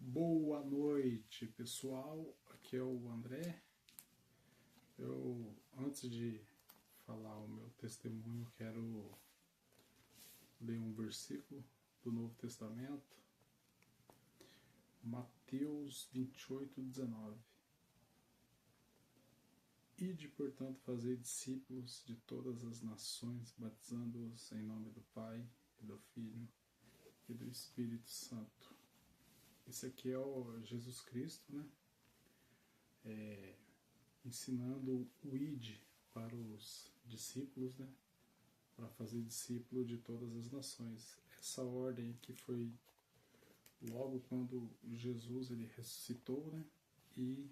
Boa noite, pessoal. Aqui é o André. Antes de falar o meu testemunho, quero ler um versículo do Novo Testamento, Mateus 28:19. Ide, portanto, fazer discípulos de todas as nações, batizando-os em nome do Pai, e do Filho e do Espírito Santo. Esse aqui é o Jesus Cristo, né? Ensinando o ide para os discípulos, né? Para fazer discípulo de todas as nações. Essa ordem que foi logo quando Jesus ele ressuscitou, né? E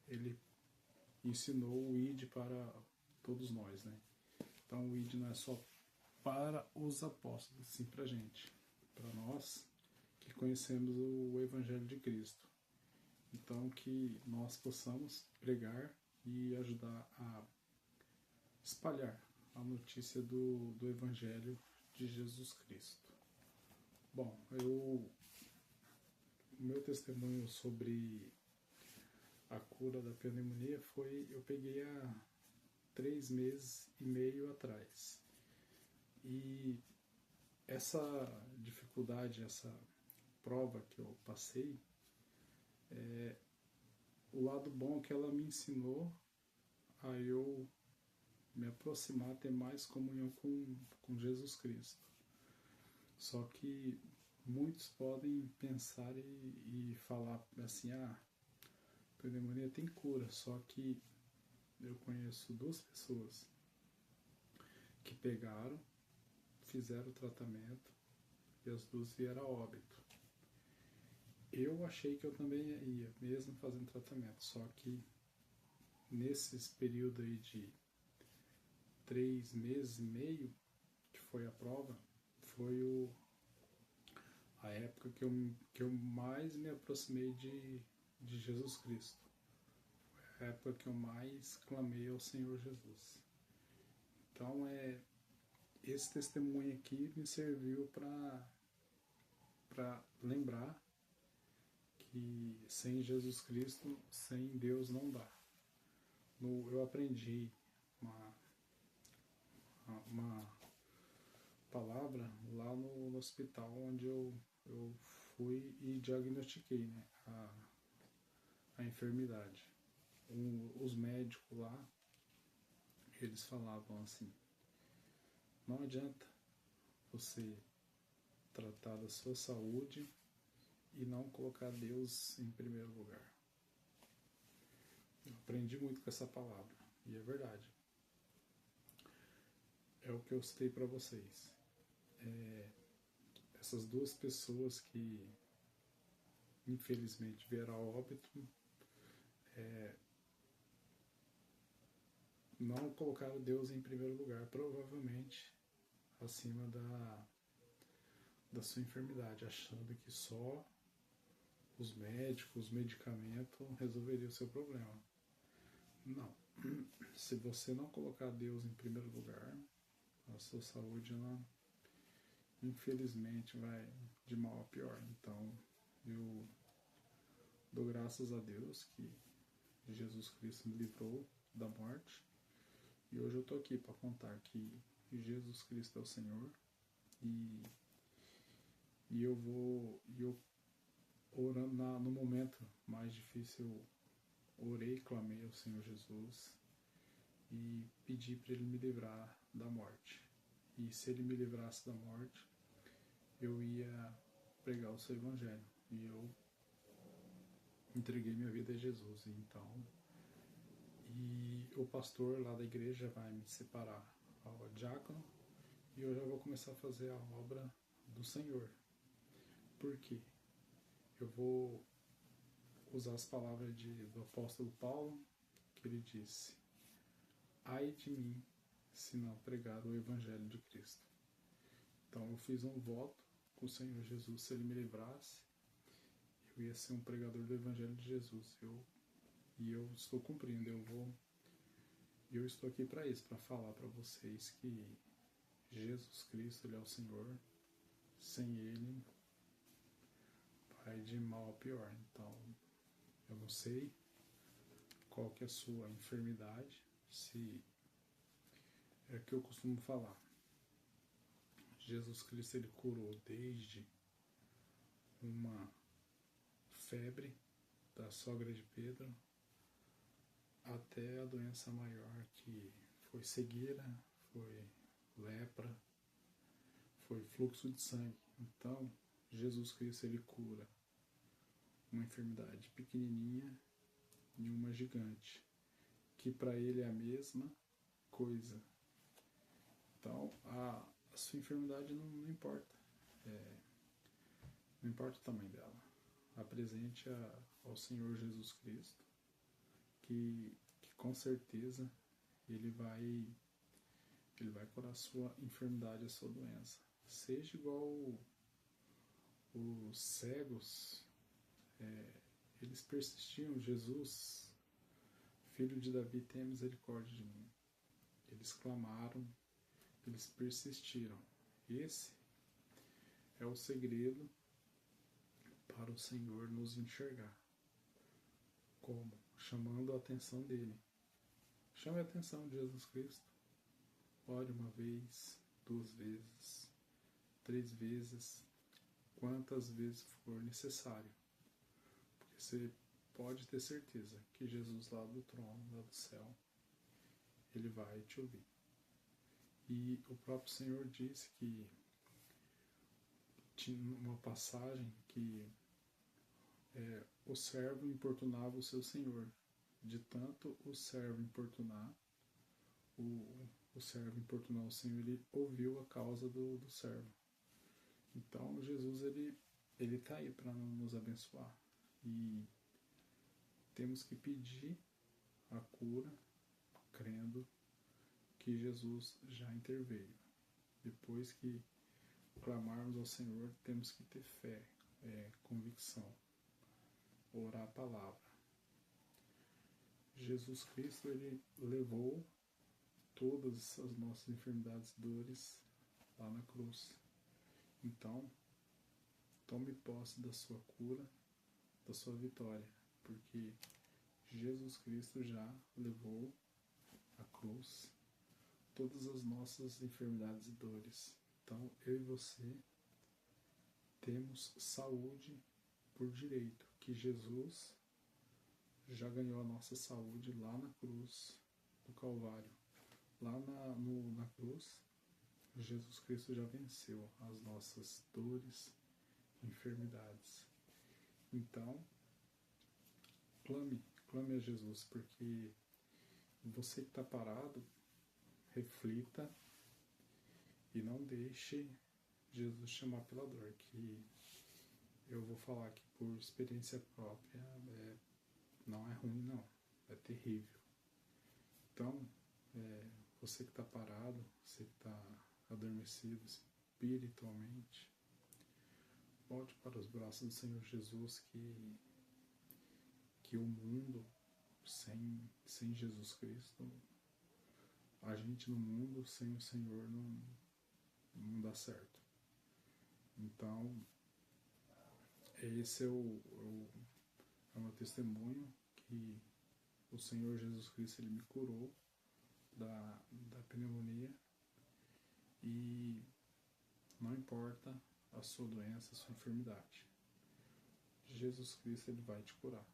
ele ensinou o ide para todos nós, né? Então o ide não é só para os apóstolos, sim para a gente, para nós que conhecemos o Evangelho de Cristo. Então que nós possamos pregar e ajudar a espalhar a notícia do Evangelho de Jesus Cristo. Bom, o meu testemunho sobre a cura da pneumonia foi, eu peguei há 3 meses e meio atrás. E essa dificuldade, essa prova que eu passei, o lado bom é que ela me ensinou a eu me aproximar, ter mais comunhão com Jesus Cristo. Só que muitos podem pensar e falar assim, pneumonia tem cura, só que eu conheço 2 pessoas que pegaram, fizeram o tratamento e as 2 vieram a óbito. Eu achei que eu também ia, mesmo fazendo tratamento, só que nesses períodos aí de 3 meses e meio, que foi a prova, foi a época que eu mais me aproximei de Jesus Cristo. Foi a época que eu mais clamei ao Senhor Jesus. Então, esse testemunho aqui me serviu para lembrar que sem Jesus Cristo, sem Deus não dá. Eu aprendi uma palavra lá no hospital onde eu fui e diagnostiquei, né, a enfermidade. Os médicos lá, eles falavam assim, não adianta você tratar da sua saúde e não colocar Deus em primeiro lugar. Eu aprendi muito com essa palavra, e é verdade. É o que eu citei para vocês. Essas 2 pessoas que infelizmente vieram a óbito, não colocaram Deus em primeiro lugar, provavelmente acima da sua enfermidade, achando que só os médicos, os medicamentos resolveriam o seu problema. Não. Se você não colocar Deus em primeiro lugar, a sua saúde, ela, infelizmente, vai de mal a pior. Então, eu dou graças a Deus que Jesus Cristo me livrou da morte. E hoje eu estou aqui para contar que Jesus Cristo é o Senhor. E eu orando no momento mais difícil, eu orei, clamei ao Senhor Jesus e pedi para Ele me livrar da morte. E se Ele me livrasse da morte, eu ia pregar o seu Evangelho. E eu entreguei minha vida a Jesus. E o pastor lá da igreja vai me separar ao diácono e eu já vou começar a fazer a obra do Senhor. Por quê? Eu vou usar as palavras do apóstolo Paulo, que ele disse: ai de mim, se não pregar o Evangelho de Cristo. Então eu fiz um voto com o Senhor Jesus, se Ele me livrasse, eu ia ser um pregador do Evangelho de Jesus. E eu estou cumprindo, eu estou aqui para isso, para falar para vocês que Jesus Cristo, Ele é o Senhor. Sem Ele vai de mal a pior. Então, eu não sei qual que é a sua enfermidade, se é o que eu costumo falar. Jesus Cristo, ele curou desde uma febre da sogra de Pedro até a doença maior, que foi cegueira, foi lepra, foi fluxo de sangue. Então, Jesus Cristo, ele cura uma enfermidade pequenininha e uma gigante, que para ele é a mesma coisa. Então, a sua enfermidade não importa. Não importa o tamanho dela. Apresente ao Senhor Jesus Cristo, que com certeza Ele vai curar a sua enfermidade, a sua doença. Seja igual os cegos, eles persistiam. Jesus, filho de Davi, tenha misericórdia de mim. Eles clamaram, eles persistiram. Esse é o segredo para o Senhor nos enxergar. Como? Chamando a atenção dele. Chame a atenção de Jesus Cristo. Ore uma vez, 2 vezes, 3 vezes, quantas vezes for necessário. Porque você pode ter certeza que Jesus lá do trono, lá do céu, ele vai te ouvir. E o próprio Senhor disse que tinha uma passagem que o servo importunava o seu senhor. De tanto o servo importunar, o servo importunar o Senhor, ele ouviu a causa do servo. Então Jesus, ele está aí para nos abençoar. E temos que pedir a cura, crendo que Jesus já interveio. Depois que clamarmos ao Senhor, temos que ter fé, convicção, orar a palavra. Jesus Cristo, ele levou todas as nossas enfermidades e dores lá na cruz. Então, tome posse da sua cura, da sua vitória, porque Jesus Cristo já levou à cruz todas as nossas enfermidades e dores. Então, eu e você temos saúde por direito, que Jesus já ganhou a nossa saúde lá na cruz do Calvário. Lá na cruz, Jesus Cristo já venceu as nossas dores, enfermidades. Então, clame a Jesus, porque você que está parado, reflita e não deixe Jesus chamar pela dor, que eu vou falar que por experiência própria não é ruim, não, é terrível. Então, você que está parado, você que está adormecido espiritualmente, volte para os braços do Senhor Jesus, que o mundo sem Jesus Cristo, a gente no mundo sem o Senhor não dá certo. Então, esse é o meu testemunho, que o Senhor Jesus Cristo, ele me curou da pneumonia, e não importa a sua doença, a sua enfermidade, Jesus Cristo, ele vai te curar.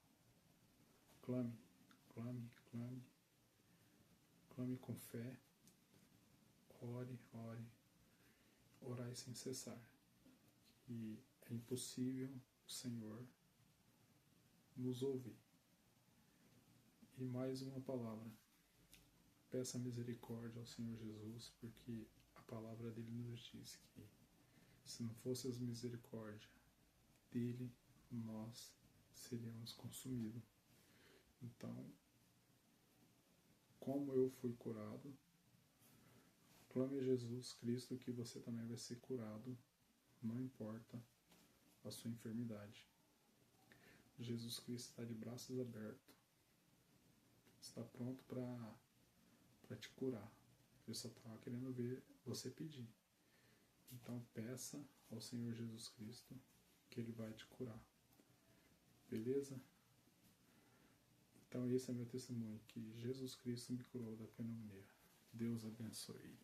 Clame, clame, clame, clame com fé, ore, orai sem cessar. E é impossível o Senhor nos ouvir. E mais uma palavra: peça misericórdia ao Senhor Jesus, porque a palavra dele nos diz que se não fosse as misericórdias dele, nós seríamos consumidos. Então, como eu fui curado, clame a Jesus Cristo que você também vai ser curado, não importa a sua enfermidade. Jesus Cristo está de braços abertos, está pronto para te curar. Ele só estava querendo ver você pedir. Então peça ao Senhor Jesus Cristo que Ele vai te curar. Beleza? Então esse é meu testemunho, que Jesus Cristo me curou da pneumonia. Deus abençoe.